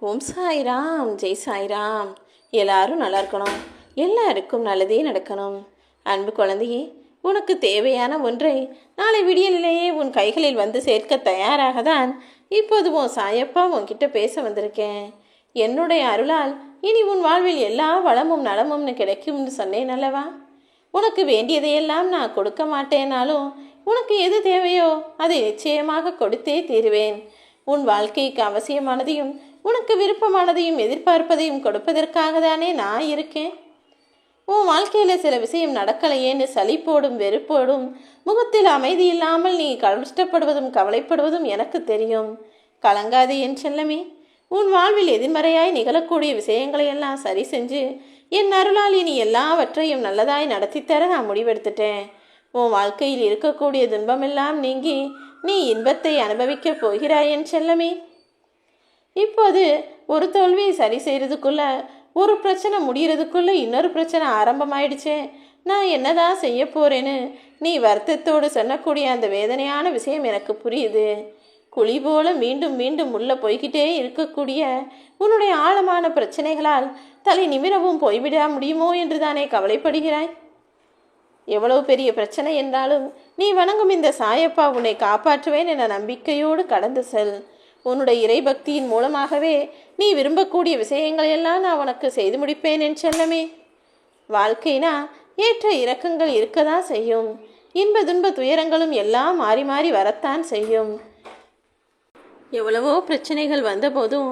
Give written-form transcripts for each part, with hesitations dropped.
ஓம் சாய்ராம், ஜெய் சாய்ராம். எல்லாரும் நல்லா இருக்கணும், எல்லாருக்கும் நல்லதே நடக்கணும். அன்பு குழந்தையே, உனக்கு தேவையான ஒன்றை நாளை விடியலிலேயே உன் கைகளில் வந்து சேர்க்க தயாராக தான் இப்போது உன் சாயப்பா உன்கிட்ட பேச வந்திருக்கேன். என்னுடைய அருளால் இனி உன் வாழ்வில் எல்லா வளமும் நலமும்னு கிடைக்கும்னு சொன்னேன் அல்லவா? உனக்கு வேண்டியதையெல்லாம் நான் கொடுக்க மாட்டேனாலும் உனக்கு எது தேவையோ அதை நிச்சயமாக கொடுத்தே தீருவேன். உன் வாழ்க்கைக்கு அவசியமானதையும் உனக்கு விருப்பமானதையும் எதிர்பார்ப்பதையும் கொடுப்பதற்காக தானே நான் இருக்கேன். உன் வாழ்க்கையில் சில விஷயம் நடக்கலையேன்னு சலிப்போடும் வெறுப்போடும் முகத்தில் அமைதி இல்லாமல் நீ கஷ்டப்படுவதும் கவலைப்படுவதும் எனக்கு தெரியும். கலங்காது என் செல்லமே. உன் வாழ்வில் எதிர்மறையாய் நிகழக்கூடிய விஷயங்களையெல்லாம் சரி செஞ்சு என் அருளால் இனி எல்லாவற்றையும் நல்லதாய் நடத்தித்தர நான் முடிவெடுத்துட்டேன். உன் வாழ்க்கையில் இருக்கக்கூடிய துன்பமெல்லாம் நீங்கி நீ இன்பத்தை அனுபவிக்கப் போகிறாய் என் செல்லமே. இப்போது ஒரு தோல்வியை சரி செய்கிறதுக்குள்ள, ஒரு பிரச்சனை முடிகிறதுக்குள்ள இன்னொரு பிரச்சனை ஆரம்பமாயிடுச்சே. நான் என்னதான் செய்ய போறேன்னு நீ வருத்தத்தோடு சொல்லக்கூடிய அந்த வேதனையான விஷயம் எனக்கு புரியுது. குழி போல மீண்டும் மீண்டும் உள்ள போய்கிட்டே இருக்கக்கூடிய உன்னுடைய ஆழமான பிரச்சனைகளால் தலை நிமிரவும் போய்விட முடியுமோ என்று தானே கவலைப்படுகிறாய். எவ்வளவு பெரிய பிரச்சனை என்றாலும் நீ வணங்கும் இந்த சாயப்பா உன்னை காப்பாற்றுவேன் என நம்பிக்கையோடு கடந்து செல். உன்னுடைய இறைபக்தியின் மூலமாகவே நீ விரும்பக்கூடிய விஷயங்களையெல்லாம் நான் உனக்கு செய்து முடிப்பேன் என் செல்லமே. வாழ்க்கைனா ஏற்ற இறக்கங்கள் இருக்கதான் செய்யும். இன்ப துன்ப துயரங்களும் எல்லாம் மாறி மாறி வரத்தான் செய்யும். எவ்வளவோ பிரச்சனைகள் வந்தபோதும்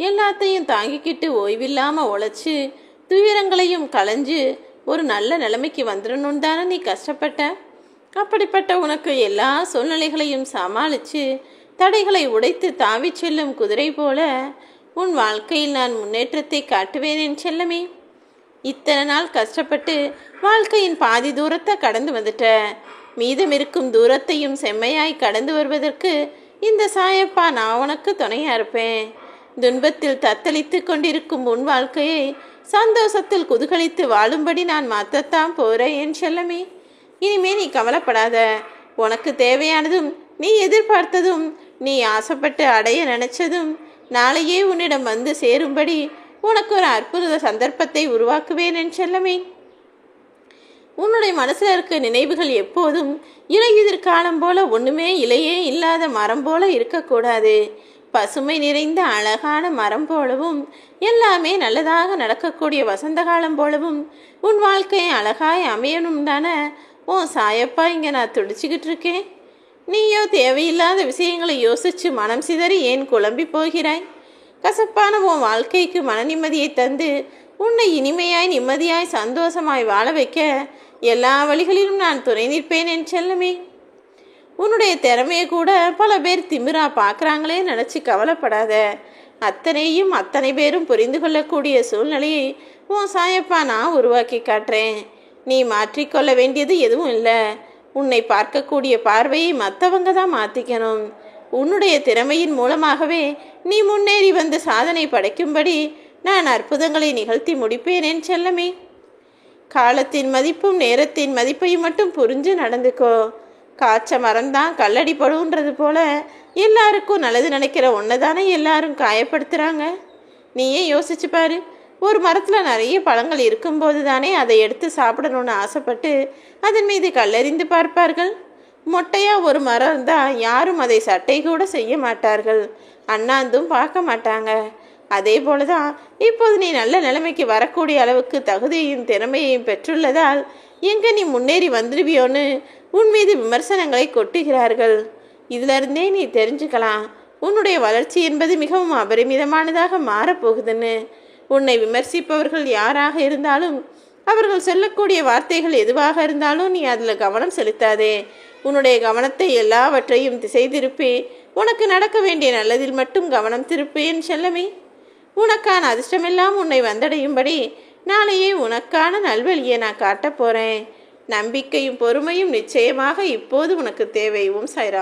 எல்லாத்தையும் தாங்கிக்கிட்டு ஓய்வில்லாமல் உழைச்சி துயரங்களையும் களைஞ்சு ஒரு நல்ல நிலைமைக்கு வந்துடணும் தானே நீ கஷ்டப்பட்ட. அப்படிப்பட்ட உனக்கு எல்லா சூழ்நிலைகளையும் சமாளித்து தடைகளை உடைத்து தாவி செல்லும் குதிரை போல உன் வாழ்க்கையில் நான் முன்னேற்றத்தை காட்டுவேன் என் செல்லமே. இத்தனை நாள் கஷ்டப்பட்டு வாழ்க்கையின் பாதி தூரத்தை கடந்து வந்துட்ட. மீதம் இருக்கும் தூரத்தையும் செம்மையாய் கடந்து வருவதற்கு இந்த சாயப்பா நான் உனக்கு துணையாக இருப்பேன். துன்பத்தில் தத்தளித்து கொண்டிருக்கும் உன் வாழ்க்கையை சந்தோஷத்தில் குதூகலித்து வாழும்படி நான் மாற்றத்தான் போகிறேன் என் செல்லமே. இனிமே நீ கவலைப்படாத. உனக்கு தேவையானதும் நீ எதிர்பார்த்ததும் நீ ஆசைப்பட்டு அடைய நினைச்சதும் நாளையே உன்னிடம் வந்து சேரும்படி உனக்கு ஒரு அற்புத சந்தர்ப்பத்தை உருவாக்குவேன் என் செல்லமே. உன்னுடைய மனசில் இருக்க நினைவுகள் எப்போதும் இலையுதிர் காலம் போல ஒன்றுமே இலையே இல்லாத மரம் போல இருக்கக்கூடாது. பசுமை நிறைந்த அழகான மரம் போலவும் எல்லாமே நல்லதாக நடக்கக்கூடிய வசந்த காலம் போலவும் உன் வாழ்க்கையை அழகாய் அமையணும் தானே உன் சாயப்பா இங்கே நான் துடிச்சிக்கிட்டு இருக்கேன். நீயோ தேவையில்லாத விஷயங்களை யோசித்து மனம் சிதறி ஏன் குழம்பி போகிறாய்? கசப்பான உன் வாழ்க்கைக்கு மன நிம்மதியை தந்து உன்னை இனிமையாய் நிம்மதியாய் சந்தோஷமாய் வாழ வைக்க எல்லா வழிகளிலும் நான் துணை நிற்பேன் என் செல்லமே. உன்னுடைய திறமையை கூட பல பேர் திமிரா பார்க்குறாங்களே நினச்சி கவலைப்படாத. அத்தனையும் அத்தனை பேரும் புரிந்து கொள்ளக்கூடிய சூழ்நிலையை உன் சாயப்பா நான் உருவாக்கி காட்டுறேன். நீ மாற்றிக்கொள்ள வேண்டியது எதுவும் இல்லை. உன்னை பார்க்கக்கூடிய பார்வையை மற்றவங்க தான் மாற்றிக்கணும். உன்னுடைய திறமையின் மூலமாகவே நீ முன்னேறி வந்து சாதனை படைக்கும்படி நான் அற்புதங்களை நிகழ்த்தி முடிப்பேன் என் செல்லமே. காலத்தின் மதிப்பும் நேரத்தின் மதிப்பையும் மட்டும் புரிஞ்சு நடந்துக்கோ. காய்ச்ச மரம்தான் கல்லடி படுன்றது போல எல்லாருக்கும் நல்லது நினைக்கிற ஒன்றை தானே எல்லாரும் காயப்படுத்துகிறாங்க. நீயே யோசிச்சு பாரு. ஒரு மரத்தில் நிறைய பழங்கள் இருக்கும்போது தானே அதை எடுத்து சாப்பிடணும்னு ஆசைப்பட்டு அதன் மீது கல்லெறிந்து பார்ப்பார்கள். மொட்டையாக ஒரு மரம் இருந்தால் யாரும் அதை சட்டை கூட செய்ய மாட்டார்கள், அண்ணாந்தும் பார்க்க மாட்டாங்க. அதே போல தான் இப்போது நீ நல்ல நிலைமைக்கு வரக்கூடிய அளவுக்கு தகுதியையும் திறமையையும் பெற்றுள்ளதால் எங்கே நீ முன்னேறி வந்துடுவியோன்னு உன் மீது விமர்சனங்களை கொட்டுகிறார்கள். இதிலிருந்தே நீ தெரிஞ்சுக்கலாம் உன்னுடைய வளர்ச்சி என்பது மிகவும் அபரிமிதமானதாக மாறப்போகுதுன்னு. உன்னை விமர்சிப்பவர்கள் யாராக இருந்தாலும் அவர்கள் சொல்லக்கூடிய வார்த்தைகள் எதுவாக இருந்தாலும் நீ அதில் கவனம் செலுத்தாதே. உன்னுடைய கவனத்தை எல்லாவற்றையும் திசை திருப்பி உனக்கு நடக்க வேண்டிய நல்லதில் மட்டும் கவனம் திருப்பேன் செல்லமே. உனக்கான அதிர்ஷ்டமெல்லாம் உன்னை வந்தடையும்படி நாளையே உனக்கான நல்வழியை நான் காட்டப் போகிறேன். நம்பிக்கையும் பொறுமையும் நிச்சயமாக இப்போது உனக்கு தேவை. ஓம் சாய்ராம்.